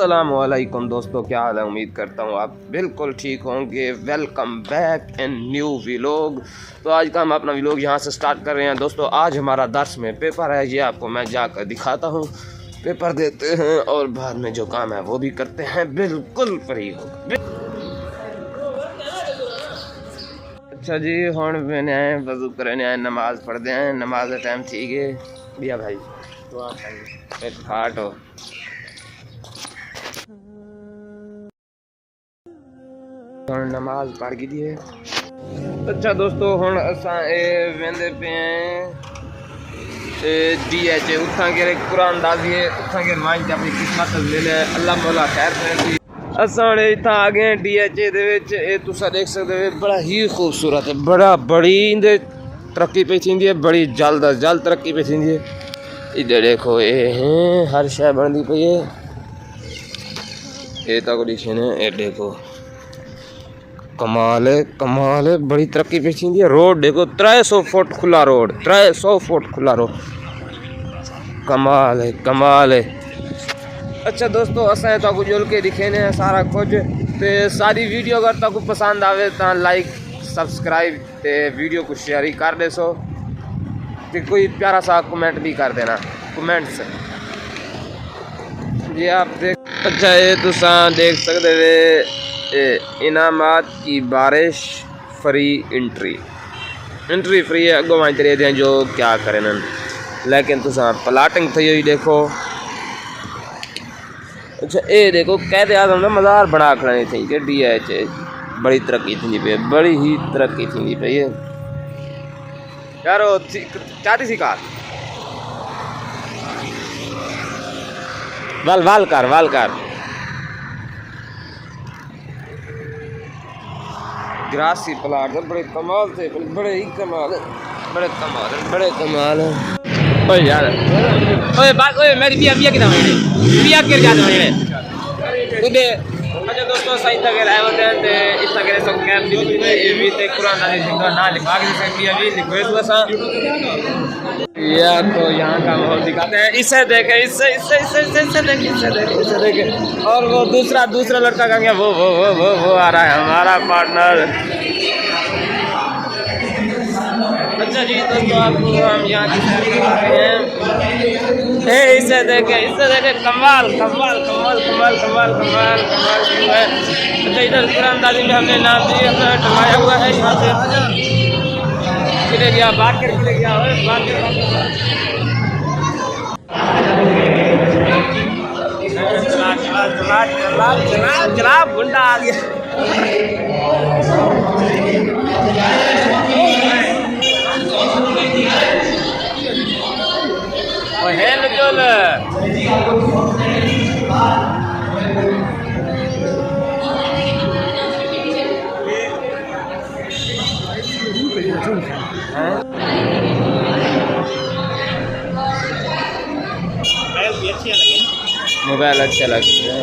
अस्सलामुअलैकुम दोस्तों, क्या हाल है। उम्मीद करता हूँ आप बिल्कुल ठीक होंगे। Welcome back in new vlog. तो आज का हम अपना व्लॉग यहाँ से स्टार्ट कर रहे हैं दोस्तों। आज हमारा दर्स में पेपर है, ये आपको मैं जाकर दिखाता हूँ। पेपर देते हैं और बाद में जो काम है वो भी करते हैं, बिल्कुल फ्री होगा। अच्छा जी, हुण मैंने आए वजू करने आए, नमाज पढ़ते हैं। नमाज का टाइम ठीक है भैया भाई, फाट हो नमाज पढ़ की दी है। अच्छा दोस्तों, हुण असां वेंदे पे DH उठां के कुरान दादी है, उठां के मां दी अपनी किस्मत ले ले, अल्लाह मौला खैर करे। असां इतना आ गए DH दे विच। ये तुसा देख सकते हो, बड़ा ही खूबसूरत है, बड़ा बड़ी इंदे तरक्की पे थी है, बड़ी जल्द अज जल्द तरक्की पे थी है। इधर देखो ये हैं हर शय बनती पई है। ये तक दिखे ने, ये देखो कमाल है, बड़ी तरक्की पे थी है। रोड देखो 300 फुट खुला रोड, 300 फुट खुला रोड, कमाल है। अच्छा दोस्तों, असें तो जुल के दिखे ने सारा कुछ। तो सारी वीडियो अगर तक पसंद आवे तो लाइक सब्सक्राइब ते वीडियो को शेयर ही कर दे सो, तो कोई प्यारा सा कमेंट भी कर देना कमेंट्स। ये आप देख। अच्छा ये तुसा देख सकते हो, इनामात की बारिश, फ्री एंट्री फ्री है। अगो वहीं तेरे हैं जो क्या करें न, लेकिन तुसा प्लाटिंग थी हुई देखो। अच्छा ये देखो, कहते आदम मज़ार बना खड़े थी कि DH बड़ी तरक्की थी पे, बड़ी ही तरक्की थी पे ये यार। चाहती सी कार वाल कर ग्रासी प्लाट है, बड़े कमाल थे, बड़े कमाल है। ओए यार, ओए मेरी बिया किधर है? बिया गिर जाते हैं तुझे। अच्छा दोस्तों, सही तक आए होते हैं ते इस तक सब कैप दी हुई है। ये भी ते कुरान दादी जिंदा ना लिखा के सकती है, भी लिखवे तो सा यार। तो यहाँ का माहौल दिखाते हैं। इससे देखे, इससे देखे। और वो दूसरा लड़का का क्या, वो आ रहा है हमारा पार्टनर। अच्छा जी दोस्तों, आपको हम यहाँ की सैर करा रहे हैं। इससे देखे कमाल। अच्छा इधर कुरान दादी में हमने नाम दिए टमाया हुआ है। यहाँ से किले गया, बात कर किले गया, चला गुंडा आ गया। हेल चल मोबाइल अच्छा लगता है।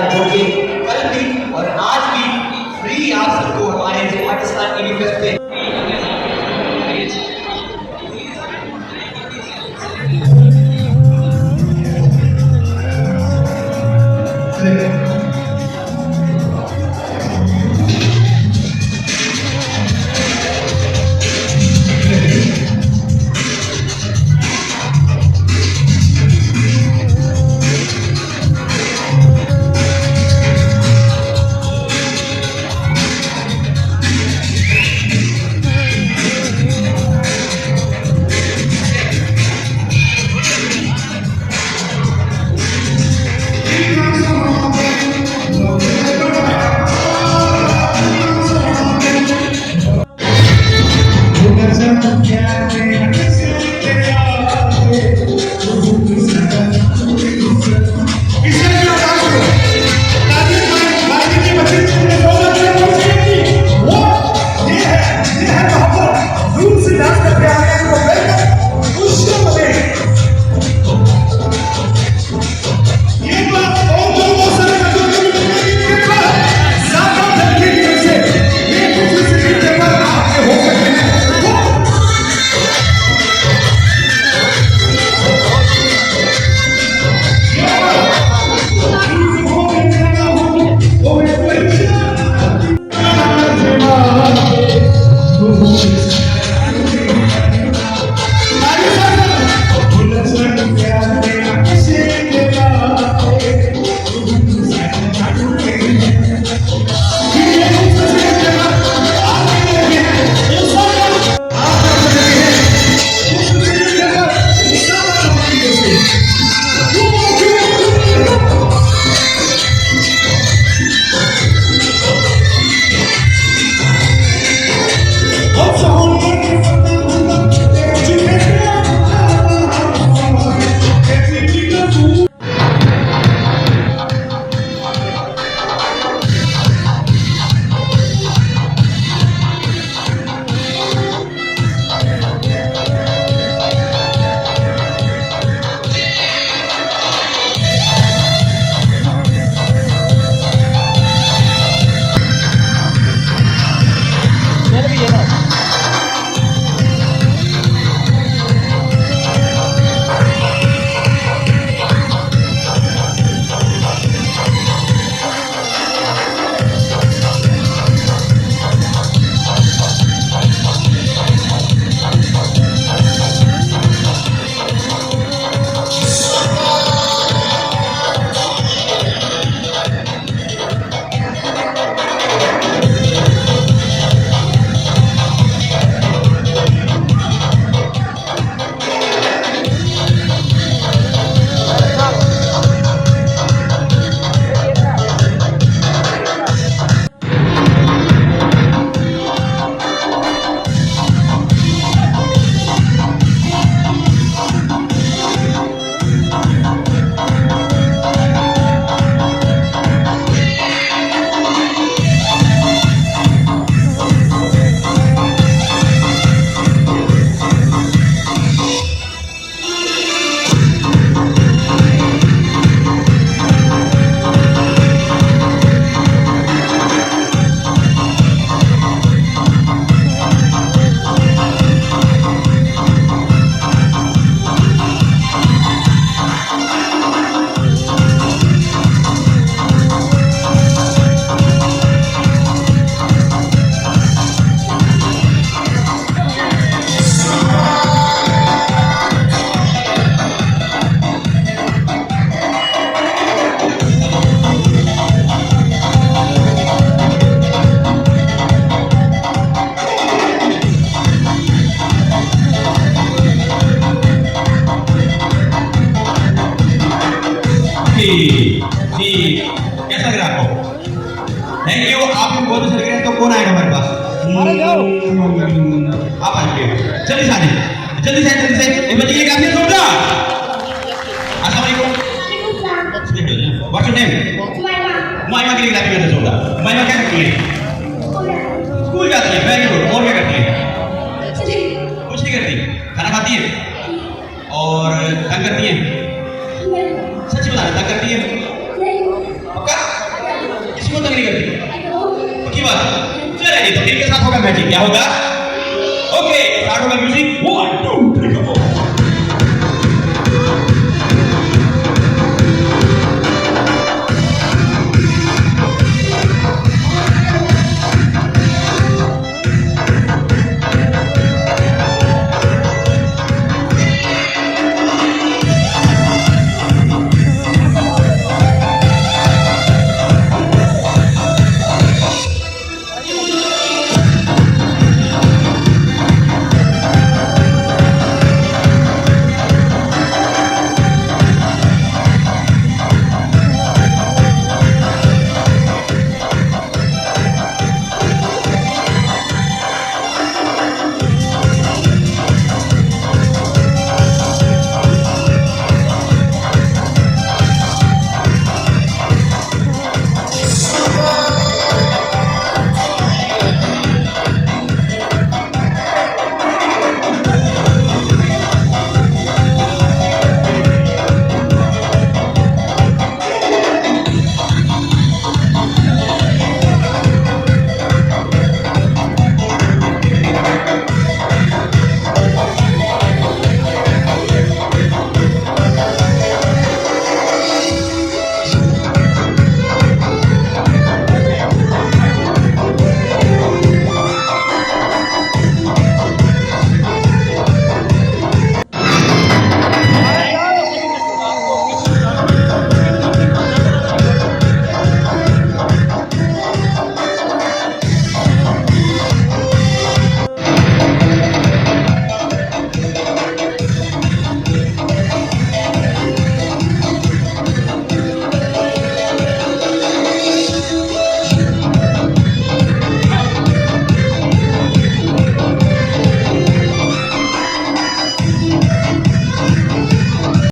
जो कि कल भी और आज भी फ्री आप सबको हमारे जो पाकिस्तान यूनिवर्सिटी पे जी कैसा लग रहा है आपको? Thank you. आप भी बहुत अच्छे लग रहे हैं। तो कौन आएगा हमारे पास? आप आइए जल्दी से आइए, जल्दी से एक बच्चे के लिए काफी जोरदार। अस्सलाम वालेकुम। What's your name? माइमा के लिए काफी जोरदार। माइमा क्या करती है? स्कूल जाती है। Very good. और क्या करती है? कुछ नहीं करती। खाना खाती है और तंग करती है? सच बता रहे, तंग करती है? पक्का? किसी को तंग नहीं करती? पक्की बात? चलिए तो टीम के साथ होगा मैचिंग। क्या होगा? ओके स्टार्ट होगा म्यूजिक 1 2